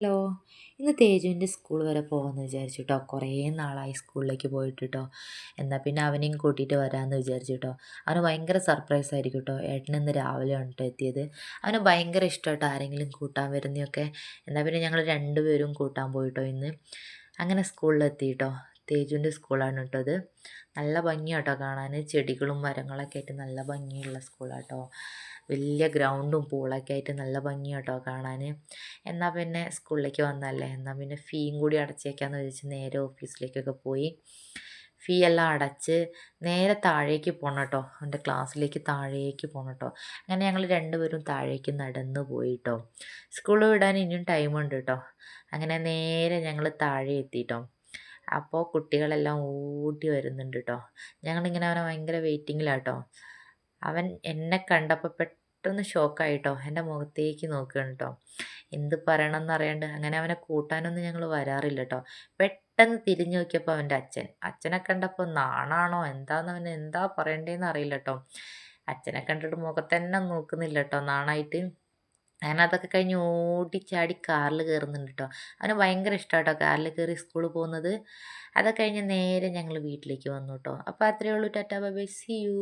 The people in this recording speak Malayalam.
ഹലോ. ഇന്ന് തേജുവിൻ്റെ സ്കൂൾ വരെ പോകാമെന്ന് വിചാരിച്ചു കേട്ടോ. കുറേ നാളായി സ്കൂളിലേക്ക് പോയിട്ട് കേട്ടോ. എന്നാൽ പിന്നെ അവനെയും കൂട്ടിയിട്ട് വരാമെന്ന് വിചാരിച്ചു കേട്ടോ. അവന് ഭയങ്കര സർപ്രൈസ് ആയിരിക്കും കേട്ടോ. ഏട്ടൻ ഇന്ന് രാവിലെയാണ് കേട്ടോ എത്തിയത്. അവന് ഭയങ്കര ഇഷ്ടമായിട്ടോ ആരെങ്കിലും കൂട്ടാൻ വരുന്നതൊക്കെ. എന്നാൽ പിന്നെ ഞങ്ങൾ രണ്ടുപേരും കൂട്ടാൻ പോയിട്ടോ ഇന്ന്. അങ്ങനെ സ്കൂളിലെത്തി കേട്ടോ. തേജുവിൻ്റെ സ്കൂളാണ് കേട്ടോ അത്. നല്ല ഭംഗിയാട്ടോ കാണാൻ. ചെടികളും മരങ്ങളൊക്കെ ആയിട്ട് നല്ല ഭംഗിയുള്ള സ്കൂളാട്ടോ. വലിയ ഗ്രൗണ്ടും പൂളൊക്കെ ആയിട്ട് നല്ല ഭംഗിയാട്ടോ കാണാൻ. എന്നാൽ പിന്നെ സ്കൂളിലേക്ക് വന്നതല്ലേ, എന്നാൽ പിന്നെ ഫീയും കൂടി അടച്ചേക്കാമെന്ന് വിചാരിച്ച് നേരെ ഓഫീസിലേക്കൊക്കെ പോയി. ഫീ എല്ലാം അടച്ച് നേരെ താഴേക്ക് പോകണം കേട്ടോ. എൻ്റെ ക്ലാസ്സിലേക്ക് താഴേക്ക് പോകണം കേട്ടോ. അങ്ങനെ ഞങ്ങൾ രണ്ടുപേരും താഴേക്ക് നടന്ന് പോയി കേട്ടോ. സ്കൂളിൽ വിടാൻ ഇനിയും ടൈമുണ്ട് കേട്ടോ. അങ്ങനെ നേരെ ഞങ്ങൾ താഴെ എത്തിയിട്ടോ. അപ്പോൾ കുട്ടികളെല്ലാം ഓടി വരുന്നുണ്ട് കേട്ടോ. ഞങ്ങളിങ്ങനെ അവനെ ഭയങ്കര വെയിറ്റിങ്ങിലാട്ടോ. അവൻ എന്നെ കണ്ടപ്പോൾ പെട്ടെന്ന് ഷോക്കായിട്ടോ. എൻ്റെ മുഖത്തേക്ക് നോക്കുകയാണ് കേട്ടോ. എന്ത് പറയണമെന്ന് അറിയാണ്ട് അങ്ങനെ അവനെ കൂട്ടാനൊന്നും ഞങ്ങൾ വരാറില്ല കേട്ടോ. പെട്ടെന്ന് തിരിഞ്ഞു നോക്കിയപ്പോൾ അവൻ്റെ അച്ഛനെ കണ്ടപ്പോൾ നാണാണോ എന്താന്ന് അവന് എന്താ പറയണ്ടേന്ന് അറിയില്ല കേട്ടോ. അച്ഛനെ കണ്ടിട്ട് മുഖത്തന്നെ നോക്കുന്നില്ല കേട്ടോ നാണായിട്ട്. അങ്ങനെ അതൊക്കെ കഴിഞ്ഞ് ഓടിച്ചാടി കാറിൽ കയറുന്നുണ്ട് കേട്ടോ. അവന് ഭയങ്കര ഇഷ്ടമാണ് കേട്ടോ കാറിൽ കയറി സ്കൂളിൽ പോകുന്നത്. അതൊക്കെ കഴിഞ്ഞ് നേരെ ഞങ്ങൾ വീട്ടിലേക്ക് വന്നു കേട്ടോ. അപ്പോൾ അത്രയേ ഉള്ളൂ. Tata bye bye, see U.